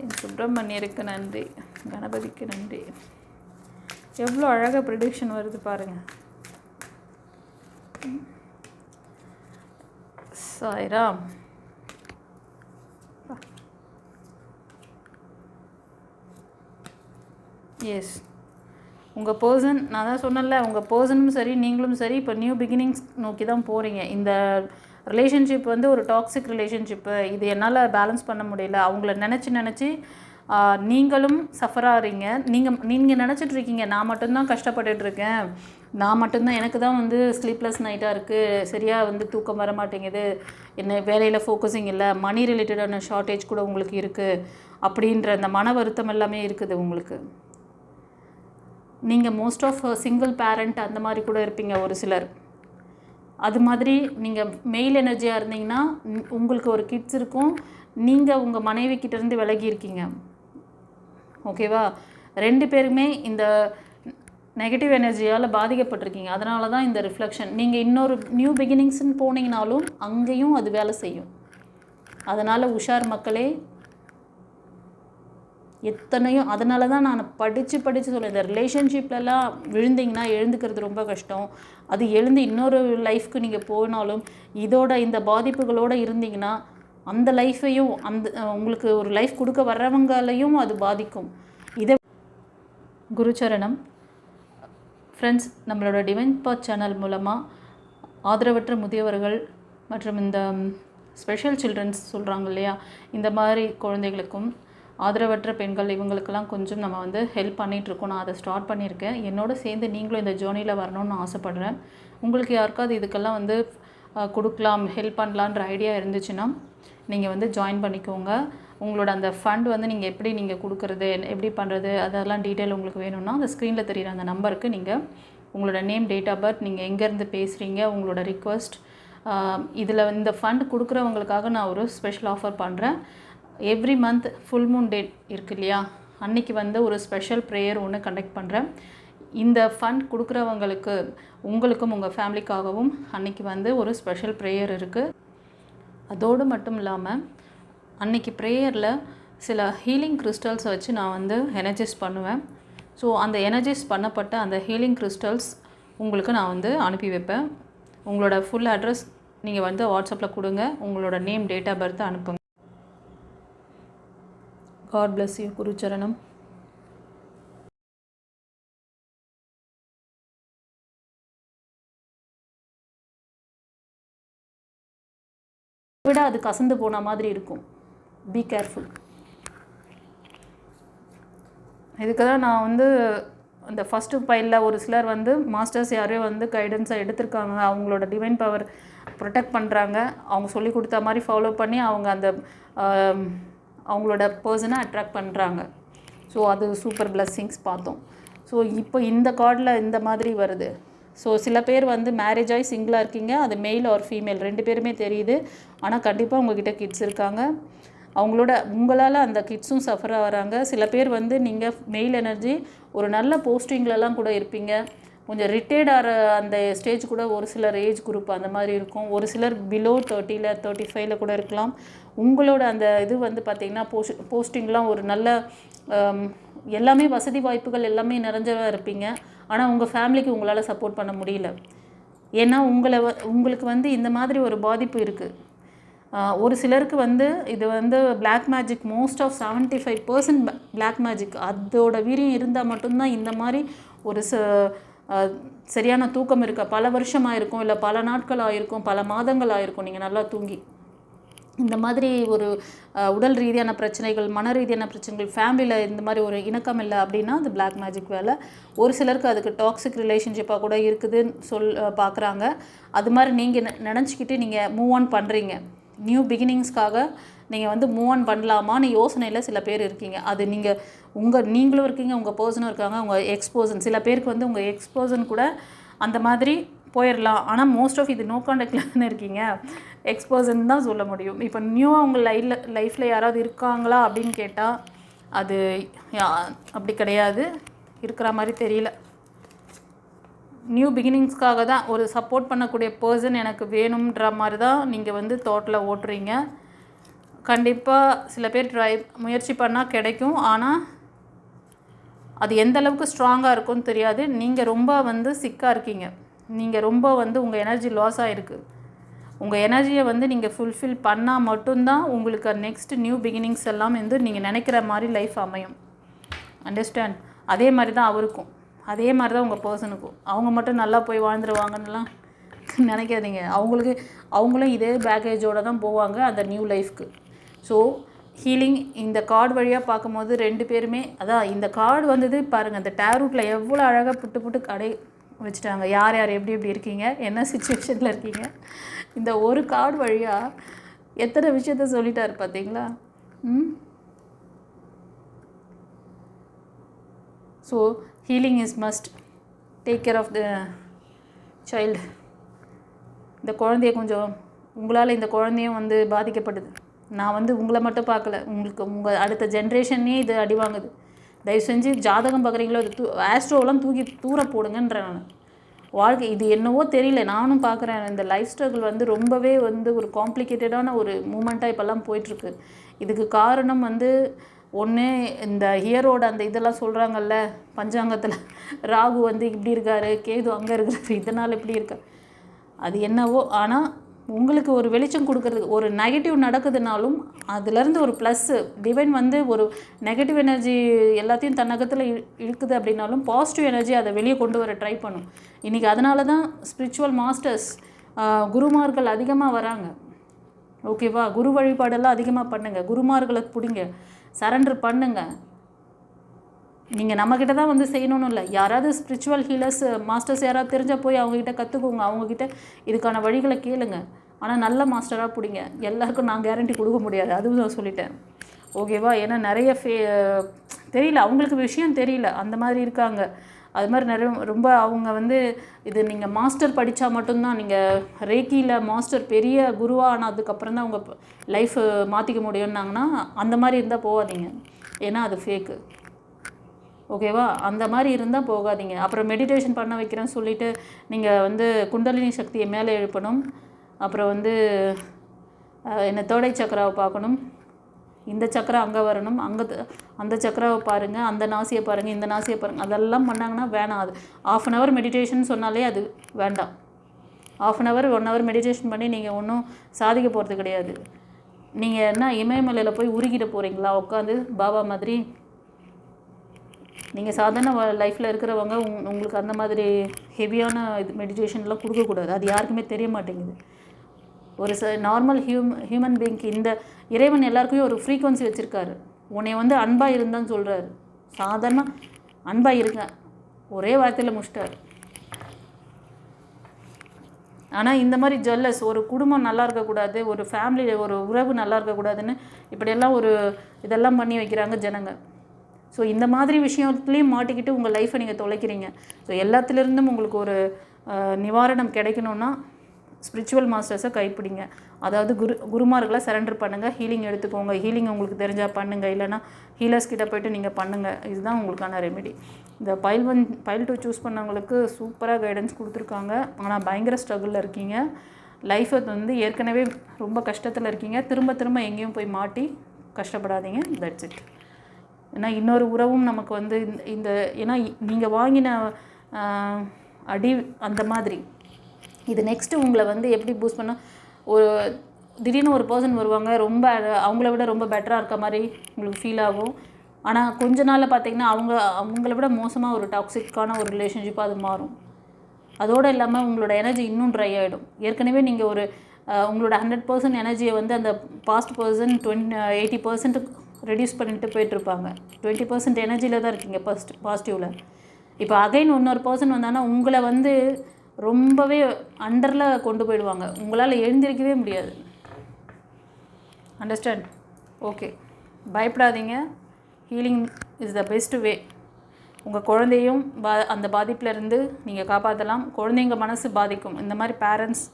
என் சுப்பிரமணியருக்கு நன்றி, கணபதிக்கு நன்றி. எவ்வளோ அழகாக ப்ரிடிக்ஷன் வருது பாருங்கள். சாய்ராம். எஸ், உங்கள் பர்சன், நான் தான் சொன்னல, உங்கள் பர்சனும் சரி நீங்களும் சரி இப்போ நியூ பிகினிங்ஸ் நோக்கி தான் போகிறீங்க. இந்த ரிலேஷன்ஷிப் வந்து ஒரு டாக்ஸிக் ரிலேஷன்ஷிப்பு, இது என்னால் பேலன்ஸ் பண்ண முடியல, அவங்கள நினச்சி நீங்களும் சஃபர் ஆகிறீங்க. நீங்கள் நினச்சிட்ருக்கீங்க நான் மட்டும்தான் கஷ்டப்பட்டுட்ருக்கேன், நான் மட்டும்தான், எனக்கு தான் வந்து ஸ்லீப்லெஸ் நைட்டாக இருக்குது, சரியாக வந்து தூக்கம் வர மாட்டேங்குது, என்ன வேலையில் ஃபோக்கஸிங் இல்லை, மணி ரிலேட்டடான ஷார்ட்டேஜ் கூட உங்களுக்கு இருக்குது அப்படின்ற அந்த மன வருத்தம் எல்லாமே இருக்குது உங்களுக்கு. நீங்கள் மோஸ்ட் ஆஃப் சிங்கிள் பேரண்ட் அந்த மாதிரி கூட இருப்பீங்க ஒரு சிலர். அது மாதிரி நீங்கள் மெயில் எனர்ஜியாக இருந்தீங்கன்னா உங்களுக்கு ஒரு கிட்ஸ் இருக்கும், நீங்கள் உங்கள் மனைவி கிட்டேருந்து விலகி இருக்கீங்க. ஓகேவா? 2 பேருமே இந்த நெகட்டிவ் எனர்ஜியால் பாதிக்கப்பட்டிருக்கீங்க. அதனால தான் இந்த ரிஃப்ளெக்ஷன். நீங்கள் இன்னொரு நியூ பிகினிங்ஸ்ன்னு போனீங்கனாலும் அங்கேயும் அது வேலை செய்யும். அதனால் உஷார் மக்களே. எத்தனையோ, அதனால தான் நான் படித்து சொல்லுவேன், இந்த ரிலேஷன்ஷிப்லலாம் விழுந்திங்கன்னா எழுந்துக்கிறது ரொம்ப கஷ்டம். அது எழுந்து இன்னொரு லைஃப்க்கு நீங்கள் போனாலும் இதோட இந்த பாதிப்புகளோடு இருந்தீங்கன்னா அந்த லைஃப்பையும் உங்களுக்கு ஒரு லைஃப் கொடுக்க வர்றவங்களையும் அது பாதிக்கும். இதை குருச்சரணம். ஃப்ரெண்ட்ஸ், நம்மளோட டிவைன் பாத் சேனல் மூலமாக ஆதரவற்ற முதியவர்கள் மற்றும் இந்த ஸ்பெஷல் சில்ட்ரன்ஸ் சொல்கிறாங்க இல்லையா, இந்த மாதிரி குழந்தைகளுக்கும் ஆதரவற்ற பெண்கள் இவங்களுக்கெல்லாம் கொஞ்சம் நம்ம வந்து ஹெல்ப் பண்ணிகிட்ருக்கோம். நான் அதை ஸ்டார்ட் பண்ணியிருக்கேன். என்னோட சேர்ந்து நீங்களும் இந்த ஜேர்னியில் வரணும்னு ஆசைப்பட்றேன். உங்களுக்கு யாருக்காவது இதுக்கெல்லாம் வந்து கொடுக்கலாம், ஹெல்ப் பண்ணலான்ற ஐடியா இருந்துச்சுன்னா நீங்கள் வந்து ஜாயின் பண்ணிக்கோங்க. உங்களோட அந்த ஃபண்ட் வந்து நீங்கள் எப்படி கொடுக்குறது, எப்படி பண்ணுறது, அதெல்லாம் டீட்டெயில் உங்களுக்கு வேணும்னா அந்த ஸ்க்ரீனில் தெரிகிற அந்த நம்பருக்கு நீங்கள் உங்களோட நேம், டேட் ஆஃப் பர்த், நீங்கள் எங்கேருந்து பேசுகிறீங்க, உங்களோட ரிக்வெஸ்ட், இதில் இந்த ஃபண்ட் கொடுக்குறவங்களுக்காக நான் ஒரு ஸ்பெஷல் ஆஃபர் பண்ணுறேன். Every month full Moon date இருக்குது இல்லையா, அன்றைக்கி வந்து ஒரு ஸ்பெஷல் ப்ரேயர் ஒன்று கண்டக்ட் பண்ணுறேன். இந்த ஃபண்ட் கொடுக்குறவங்களுக்கு உங்களுக்கும் உங்கள் ஃபேமிலிக்காகவும் அன்றைக்கி வந்து ஒரு ஸ்பெஷல் ப்ரேயர் இருக்குது. அதோடு மட்டும் இல்லாமல் அன்றைக்கி ப்ரேயரில் சில ஹீலிங் கிறிஸ்டல்ஸை வச்சு நான் வந்து எனர்ஜைஸ் பண்ணுவேன். ஸோ அந்த எனர்ஜைஸ் பண்ணப்பட்ட அந்த ஹீலிங் கிறிஸ்டல்ஸ் உங்களுக்கு நான் வந்து அனுப்பி வைப்பேன். உங்களோட ஃபுல் அட்ரஸ் நீங்கள் வந்து வாட்ஸ்அப்பில் கொடுங்க, உங்களோட நேம், டேட் ஆஃப் பர்த் அனுப்புங்க. God bless you. குருச்சரணம். விட அது கசந்து போன மாதிரி இருக்கும். Be careful. இதுக்கு தான் நான் வந்து அந்த ஃபஸ்ட்டு பைலில் ஒரு சிலர் வந்து மாஸ்டர்ஸ் யாரையோ வந்து கைடன்ஸை எடுத்திருக்காங்க, அவங்களோட டிவைன் பவர் ப்ரொடெக்ட் பண்ணுறாங்க, அவங்க சொல்லி கொடுத்த மாதிரி ஃபாலோ பண்ணி அவங்க அந்த அவங்களோட பர்சனை அட்ராக்ட் பண்ணுறாங்க. ஸோ அது சூப்பர் பிளஸ்ஸிங்ஸ் பார்த்தோம். ஸோ இப்போ இந்த கார்டில் இந்த மாதிரி வருது. ஸோ சில பேர் வந்து மேரேஜ் ஆகி சிங்கிளாக இருக்கீங்க, அது மெயில் ஆர் ஃபீமேல் 2 பேருமே தெரியுது. ஆனால் கண்டிப்பாக உங்ககிட்ட கிட்ஸ் இருக்காங்க. உங்களால் அந்த கிட்ஸும் சஃபர் ஆகிறாங்க. சில பேர் வந்து நீங்கள் மெயில் எனர்ஜி ஒரு நல்ல போஸ்டிங்லலாம் கூட இருப்பீங்க. கொஞ்சம் ரிட்டையர்ட் ஆகிற அந்த ஸ்டேஜ் கூட ஒரு சிலர் ஏஜ் குரூப் அந்த மாதிரி இருக்கும். ஒரு சிலர் பிலோ 30 35 கூட இருக்கலாம். உங்களோட அந்த இது வந்து பார்த்திங்கன்னா போஸ்டிங்லாம் ஒரு நல்ல எல்லாமே வசதி வாய்ப்புகள் எல்லாமே நிறைஞ்சதாக இருப்பீங்க. ஆனால் உங்கள் ஃபேமிலிக்கு உங்களால் சப்போர்ட் பண்ண முடியல. ஏன்னா உங்களுக்கு வந்து இந்த மாதிரி ஒரு பாதிப்பு இருக்குது. ஒரு சிலருக்கு வந்து இது வந்து black magic, most of 75% black magic அதோட வீரியம் இருந்தால் மட்டும்தான் இந்த மாதிரி ஒரு சரியான தூக்கம் இருக்க பல வருஷமாக இருக்கும், இல்லை பல நாட்கள் ஆகிருக்கும், பல மாதங்கள் ஆகிருக்கும் நீங்கள் நல்லா தூங்கி. இந்த மாதிரி ஒரு உடல் ரீதியான பிரச்சனைகள், மன ரீதியான பிரச்சனைகள், ஃபேமிலியில் இந்த மாதிரி ஒரு இணக்கம் இல்லை அப்படின்னா அது பிளாக் மேஜிக் வேலை. ஒரு சிலருக்கு அதுக்கு டாக்ஸிக் ரிலேஷன்ஷிப்பாக கூட இருக்குதுன்னு பார்க்குறாங்க. அது மாதிரி நீங்கள் நினச்சிக்கிட்டு நீங்கள் மூவ் ஆன் பண்ணுறீங்க. நியூ பிகினிங்ஸ்க்காக நீங்கள் வந்து மூவ் ஆன் பண்ணலாமான்னு யோசனையில் சில பேர் இருக்கீங்க. அது நீங்களும் இருக்கீங்க, உங்கள் பர்சனும் இருக்காங்க, உங்கள் எக்ஸ்போசன். சில பேருக்கு வந்து உங்கள் எக்ஸ்போசன் கூட அந்த மாதிரி போயிடலாம். ஆனால் மோஸ்ட் ஆஃப் இது நோ கான்டாக்டில் இருக்கீங்க, எக்ஸ்போசன் தான் சொல்ல முடியும். இப்போ நியூவாக உங்கள் லைஃப்பில் யாராவது இருக்காங்களா அப்படின்னு கேட்டால் அது அப்படி கிடையாது, இருக்கிற மாதிரி தெரியல. நியூ பிகினிங்ஸ்க்காக தான் ஒரு சப்போர்ட் பண்ணக்கூடிய பர்சன் எனக்கு வேணுன்ற மாதிரி தான் நீங்கள் வந்து தாட்டில் ஓட்டுறீங்க. கண்டிப்பாக சில பேர் முயற்சி பண்ணால் கிடைக்கும். ஆனால் அது எந்த அளவுக்கு ஸ்ட்ராங்காக இருக்கும்னு தெரியாது. நீங்கள் ரொம்ப வந்து சிக்காக இருக்கீங்க, நீங்கள் ரொம்ப வந்து உங்கள் எனர்ஜி லாஸ் ஆகிருக்கு. உங்கள் எனர்ஜியை வந்து நீங்கள் ஃபுல்ஃபில் பண்ணால் மட்டும்தான் உங்களுக்கு நெக்ஸ்ட் நியூ பிகினிங்ஸ் எல்லாம் வந்து நீங்கள் நினைக்கிற மாதிரி லைஃப் அமையும். அண்டர்ஸ்டாண்ட்? அதே மாதிரி தான் அவருக்கும், அதே மாதிரி தான் உங்கள் பர்சனுக்கும். அவங்க மட்டும் நல்லா போய் வாழ்ந்துருவாங்கன்னெலாம் நினைக்காதீங்க. அவங்களும் இதே பேக்கேஜோடு தான் போவாங்க அந்த நியூ லைஃப்க்கு. ஸோ ஹீலிங் இந்த கார்டு வழியாக பார்க்கும்போது 2 பேருமே அதான் இந்த கார்டு வந்தது பாருங்கள். அந்த டேரூட்டில் எவ்வளோ அழகாக புட்டு கடை வச்சுட்டாங்க. யார் யார் எப்படி இருக்கீங்க, என்ன சிச்சுவேஷனில் இருக்கீங்க. இந்த ஒரு கார்டு வழியாக எத்தனை விஷயத்த சொல்லிட்டார் பார்த்தீங்களா? So healing is must. Take care of the child. இந்த குழந்தைய கொஞ்சம் உங்களால் இந்த குழந்தையும் வந்து பாதிக்கப்படுது. நான் வந்து உங்களை மட்டும் பார்க்கல, உங்கள் அடுத்த ஜென்ரேஷனே இது அடி வாங்குது. தயவு செஞ்சு ஜாதகம் பார்க்குறீங்களோ அது ஆஸ்ட்ரோவெலாம் தூக்கி தூர போடுங்கன்றேன் நான். வாழ்க்கை இது என்னவோ தெரியல, நானும் பார்க்குறேன். இந்த லைஃப் ஸ்ட்ரகிள் வந்து ரொம்பவே வந்து ஒரு காம்ப்ளிகேட்டடான ஒரு மூமெண்ட்டாக இப்போல்லாம் போயிட்டுருக்கு. இதுக்கு காரணம் வந்து ஒன்று இந்த இயரோட அந்த இதெல்லாம் சொல்கிறாங்கல்ல பஞ்சாங்கத்தில், ராகு வந்து இப்படி இருக்கார், கேது அங்கே இருக்கிறாரு, இதனால் இப்படி இருக்கா, அது என்னவோ. ஆனால் உங்களுக்கு ஒரு வெளிச்சம் கொடுக்கறது, ஒரு நெகட்டிவ் நடக்குதுனாலும் அதுலேருந்து ஒரு ப்ளஸ்ஸு டிவைன் வந்து ஒரு நெகட்டிவ் எனர்ஜி எல்லாத்தையும் தன்னகத்தில் இழுக்குது அப்படின்னாலும் பாசிட்டிவ் எனர்ஜி அதை வெளியே கொண்டு வர ட்ரை பண்ணும். இன்றைக்கி அதனால தான் ஸ்பிரிச்சுவல் மாஸ்டர்ஸ், குருமார்கள் அதிகமாக வராங்க. ஓகேவா? குரு வழிபாடெல்லாம் அதிகமாக பண்ணுங்கள், குருமார்களை பிடிங்க, சரண்டர் பண்ணுங்கள். நீங்கள் நம்மக்கிட்ட தான் வந்து செய்யணும்னு இல்லை, யாராவது ஸ்பிரிச்சுவல் ஹீலர்ஸ் மாஸ்டர்ஸ் யாராவது தெரிஞ்சால் போய் அவங்கக்கிட்ட கற்றுக்கோங்க, அவங்கக்கிட்ட இதுக்கான வழிகளை கேளுங்க. ஆனால் நல்ல மாஸ்டராக பிடிங்க. எல்லாருக்கும் நான் கேரண்டி கொடுக்க முடியாது, அதுவும் நான் சொல்லிட்டேன். ஓகேவா? ஏன்னா நிறைய தெரியல, அவங்களுக்கு விஷயம் தெரியல, அந்த மாதிரி இருக்காங்க. அது மாதிரி நிறைய ரொம்ப அவங்க வந்து இது நீங்கள் மாஸ்டர் படித்தா மட்டும்தான், நீங்கள் ரேக்கியில் மாஸ்டர் பெரிய குருவாக ஆனதுக்கப்புறம் தான் உங்கள் லைஃப் மாற்றிக்க முடியும்னாங்கன்னா அந்த மாதிரி இருந்தால் போகாதீங்க. ஏன்னா அது ஃபேக்கு. ஓகேவா? அந்த மாதிரி இருந்தால் போகாதீங்க. அப்புறம் மெடிடேஷன் பண்ண வைக்கிறேன்னு சொல்லிவிட்டு நீங்கள் வந்து குண்டலினி சக்தியை மேலே எழுப்பணும். அப்புறம் வந்து என்ன தேர்ட் ஐ சக்கராவை பார்க்கணும், இந்த சக்கரை அங்கே வரணும், அந்த சக்கராவை பாருங்கள், அந்த நாசியை பாருங்கள், இந்த நாசியை பாருங்கள், அதெல்லாம் பண்ணாங்கன்னா வேணாம். அது 1/2 hour மெடிடேஷன் சொன்னாலே அது வேண்டாம். 1/2 hour 1 hour மெடிடேஷன் பண்ணி நீங்கள் ஒன்றும் சாதிக்க போகிறது கிடையாது. நீங்கள் என்ன இமயமலையில் போய் உருகிட போகிறீங்களா உட்காந்து பாபா மாதிரி? நீங்கள் சாதாரண லைஃப்பில் இருக்கிறவங்க உங்களுக்கு அந்த மாதிரி ஹெவியான இது மெடிடேஷன்லாம் கொடுக்கக்கூடாது. அது யாருக்குமே தெரிய மாட்டேங்குது. ஒரு நார்மல் ஹியூமன் பீயிங்க்கு இந்த இறைவன் எல்லாருக்குமே ஒரு ஃப்ரீக்வன்சி வச்சுருக்காரு. உன்னை வந்து அன்பாக இருந்தான்னு சொல்கிறாரு. சாதாரண அன்பாக இருங்க, ஒரே வார்த்தையில் முடிச்சிட்டாரு. ஆனால் இந்த மாதிரி ஜல்லஸ், ஒரு குடும்பம் நல்லா இருக்கக்கூடாது, ஒரு ஃபேமிலியில் ஒரு உறவு நல்லா இருக்கக்கூடாதுன்னு இப்படியெல்லாம் இதெல்லாம் பண்ணி வைக்கிறாங்க ஜனங்க. ஸோ இந்த மாதிரி விஷயத்துலேயும் மாட்டிக்கிட்டு உங்கள் லைஃப்பை நீங்கள் தொலைக்கிறீங்க. ஸோ எல்லாத்துலேருந்தும் உங்களுக்கு ஒரு நிவாரணம் கிடைக்கணுன்னா ஸ்பிரிச்சுவல் மாஸ்டர்ஸை கைப்பிடிங்க. அதாவது குருமார்களை சரண்டர் பண்ணுங்கள், ஹீலிங் எடுத்துக்கோங்க. ஹீலிங் உங்களுக்கு தெரிஞ்சால் பண்ணுங்கள், இல்லைனா ஹீலர்ஸ் கிட்ட போய்ட்டு நீங்கள் பண்ணுங்கள். இதுதான் உங்களுக்கான ரெமெடி. இந்த பைல் 2 சூஸ் பண்ணவங்களுக்கு சூப்பராக கைடன்ஸ் கொடுத்துருக்காங்க. ஆனால் பயங்கர ஸ்ட்ரகிளில் இருக்கீங்க. லைஃப்பை வந்து ஏற்கனவே ரொம்ப கஷ்டத்தில் இருக்கீங்க. திரும்ப திரும்ப எங்கேயும் போய் மாட்டி கஷ்டப்படாதீங்க. That's it. ஏன்னா இன்னொரு உறவும் நமக்கு வந்து இந்த ஏன்னா நீங்கள் வாங்கின அடி அந்த மாதிரி இது நெக்ஸ்ட்டு உங்களை வந்து எப்படி பூஸ்ட் பண்ண, ஒரு திடீர்னு ஒரு பர்சன் வருவாங்க, ரொம்ப அவங்கள விட ரொம்ப பெட்டராக இருக்க மாதிரி உங்களுக்கு ஃபீல் ஆகும். ஆனால் கொஞ்ச நாளில் பார்த்தீங்கன்னா அவங்கள விட மோசமாக ஒரு டாக்ஸிக்கான ஒரு ரிலேஷன்ஷிப்பாக அது மாறும். அதோடு இல்லாமல் உங்களோட எனர்ஜி இன்னும் ட்ரை ஆகிடும். ஏற்கனவே நீங்கள் உங்களோட 100% எனர்ஜியை வந்து அந்த பாஸ்ட் பர்சன் 80% ரெடியூஸ் பண்ணிட்டு போயிட்டுருப்பாங்க. 20% எனர்ஜியில் தான் இருக்கீங்க பாசிட்டிவில். இப்போ அகைன் இன்னொரு பர்சன் வந்தாங்கன்னா உங்களை வந்து ரொம்பவே அண்டரில் கொண்டு போயிடுவாங்க. உங்களால் எழுந்திருக்கவே முடியாது. அண்டர்ஸ்டாண்ட்? ஓகே, பயப்படாதீங்க. Healing is the best way. உங்கள் குழந்தையும் அந்த பாதிப்பிலேருந்து நீங்கள் காப்பாற்றலாம். குழந்தைங்க மனசு பாதிக்கும் இந்த மாதிரி பேரண்ட்ஸ்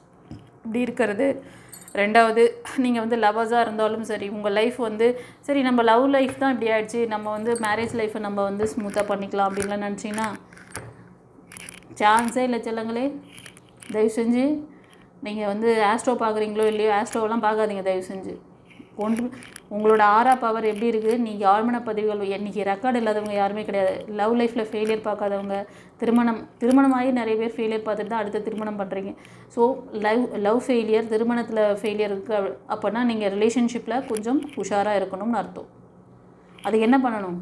இப்படி இருக்கிறது. ரெண்டாவது, நீங்கள் வந்து லவ்வர்ஸாக இருந்தாலும் சரி, உங்கள் லைஃப் வந்து சரி நம்ம லவ் லைஃப் தான் இப்படி ஆகிடுச்சு, நம்ம வந்து மேரேஜ் லைஃப்பை நம்ம வந்து ஸ்மூத்தாக பண்ணிக்கலாம் அப்படின்லாம் நினச்சிங்கன்னா சான்ஸே இல்லை செல்லங்களே. தயவு செஞ்சு நீங்கள் வந்து ஆஸ்ட்ரோ பார்க்குறீங்களோ இல்லையோ, ஆஸ்ட்ரோவெல்லாம் பார்க்காதீங்க தயவு செஞ்சு. உங்களோட ஆரா பவர் எப்படி இருக்குது, நீங்கள் ஆழ்மன பதிவுகள் இன்றைக்கி ரெக்கார்டு இல்லாதவங்க யாருமே கிடையாது. லவ் லைஃப்பில் ஃபெயிலியர் பார்க்காதவங்க, திருமணமாகி நிறைய பேர் ஃபெயிலியர் பார்த்துட்டு தான் அடுத்த திருமணம் பண்ணுறீங்க. ஸோ லவ் ஃபெயிலியர், திருமணத்தில் ஃபெயிலியர் இருக்குது அப்போனா நீங்கள் ரிலேஷன்ஷிப்பில் கொஞ்சம் உஷாராக இருக்கணும்னு அர்த்தம். அதுக்கு என்ன பண்ணணும்?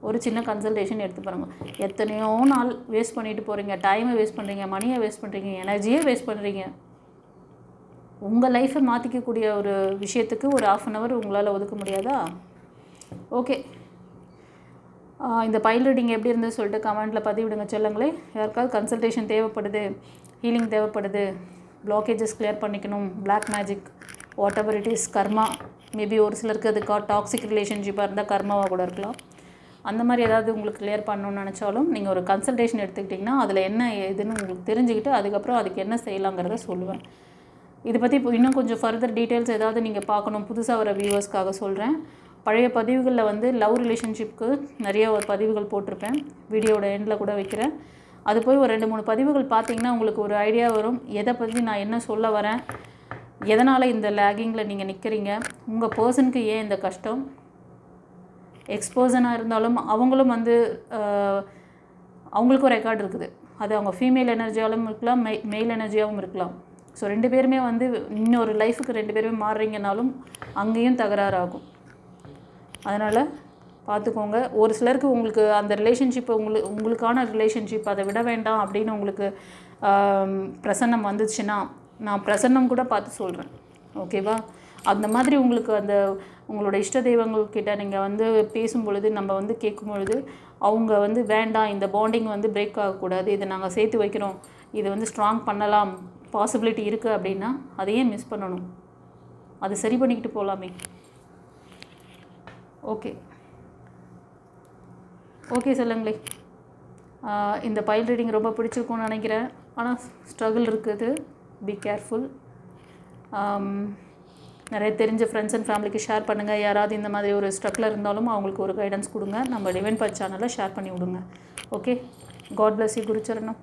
ஒரு சின்ன கன்சல்டேஷன் எடுத்து பாருங்கள். எத்தனையோ நாள் வேஸ்ட் பண்ணிட்டு போகிறீங்க, டைமை வேஸ்ட் பண்ணுறீங்க, மணியை வேஸ்ட் பண்ணுறீங்க, எனர்ஜியே வேஸ்ட் பண்ணுறீங்க. உங்கள் லைஃப்பை மாற்றிக்கக்கூடிய ஒரு விஷயத்துக்கு ஒரு 1/2 hour உங்களால் ஒதுக்க முடியாதா? ஓகே, இந்த பைல் ரீடிங் எப்படி இருந்தது சொல்லிட்டு கமெண்ட்டில் பதிவிடுங்க செல்லுங்களே. யாருக்காவது கன்சல்டேஷன் தேவைப்படுது, ஹீலிங் தேவைப்படுது, பிளாக்கேஜஸ் கிளியர் பண்ணிக்கணும், black magic, whatever it is, karma, maybe ஒரு சிலருக்கு அது டாக்ஸிக் ரிலேஷன்ஷிப்பாக இருந்தால் கர்மாவாக கூட இருக்கலாம். அந்த மாதிரி ஏதாவது உங்களுக்கு கிளியர் பண்ணணும்னு நினச்சாலும் நீங்கள் ஒரு கன்சல்டேஷன் எடுத்துக்கிட்டிங்கன்னா அதில் என்ன ஏதுன்னு உங்களுக்கு தெரிஞ்சுக்கிட்டு அதுக்கப்புறம் அதுக்கு என்ன செய்யலாங்கிறத சொல்லுவேன். இதை பற்றி இப்போ இன்னும் கொஞ்சம் ஃபர்தர் டீட்டெயில்ஸ் ஏதாவது நீங்கள் பார்க்கணும், புதுசாக வர வியூவர்ஸ்க்காக சொல்கிறேன். பழைய பதிவுகளில் வந்து லவ் ரிலேஷன்ஷிப்க்கு நிறைய ஒரு பதிவுகள் போட்டிருப்பேன், வீடியோட எண்டில் கூட வைக்கிறேன். அது போய் ஒரு 2-3 பதிவுகள் பார்த்தீங்கன்னா உங்களுக்கு ஒரு ஐடியா வரும், எதை பற்றி நான் என்ன சொல்ல வரேன், எதனால் இந்த லேகிங்கில் நீங்கள் நிற்கிறீங்க, உங்கள் பர்சனுக்கு ஏன் இந்த கஷ்டம். எக்ஸ்பர்சனாக இருந்தாலும் அவங்களும் வந்து அவங்களுக்கும் ரெக்கார்டு இருக்குது. அது அவங்க ஃபீமேல் எனர்ஜியாலும் இருக்கலாம், மெயில் எனர்ஜியாகவும் இருக்கலாம். ஸோ 2 பேருமே வந்து இன்னொரு லைஃபுக்கு 2 பேருமே மாறுறீங்கனாலும் அங்கேயும் தகராறு ஆகும். அதனால் பார்த்துக்கோங்க. ஒரு சிலருக்கு உங்களுக்கு அந்த ரிலேஷன்ஷிப்பை உங்களுக்கான ரிலேஷன்ஷிப் அதை விட வேண்டாம் அப்படின்னு உங்களுக்கு பிரசன்னம் வந்துச்சுன்னா நான் பிரசன்னம் கூட பார்த்து சொல்கிறேன், ஓகேவா? அந்த மாதிரி உங்களுக்கு உங்களோட இஷ்ட தெய்வங்கள்கிட்ட நீங்கள் வந்து பேசும் பொழுது, நம்ம வந்து கேட்கும் பொழுது அவங்க வந்து வேண்டாம், இந்த பாண்டிங் வந்து பிரேக் ஆகக்கூடாது, இதை நாங்கள் சேர்த்து வைக்கிறோம், இதை வந்து ஸ்ட்ராங் பண்ணலாம், பாசிபிலிட்டி இருக்குது அப்படின்னா அதையே மிஸ் பண்ணணும், அது சரி பண்ணிக்கிட்டு போகலாமே. ஓகே சொல்லுங்களே. இந்த பைல் ரீடிங் ரொம்ப பிடிச்சிருக்கும்னு நினைக்கிறேன். ஆனால் ஸ்ட்ரகிள் இருக்குது, பி கேர்ஃபுல். நிறைய தெரிஞ்ச ஃப்ரெண்ட்ஸ் அண்ட் ஃபேமிலிக்கு ஷேர் பண்ணுங்கள். யாராவது இந்த மாதிரி ஒரு ஸ்ட்ரக்கில் இருந்தாலும் அவங்களுக்கு ஒரு கைடன்ஸ் கொடுங்க. நம்ம டிவைன் பாத் சேனலில் ஷேர் பண்ணி விடுங்க. Okay, God bless you. குருச்சரணம்.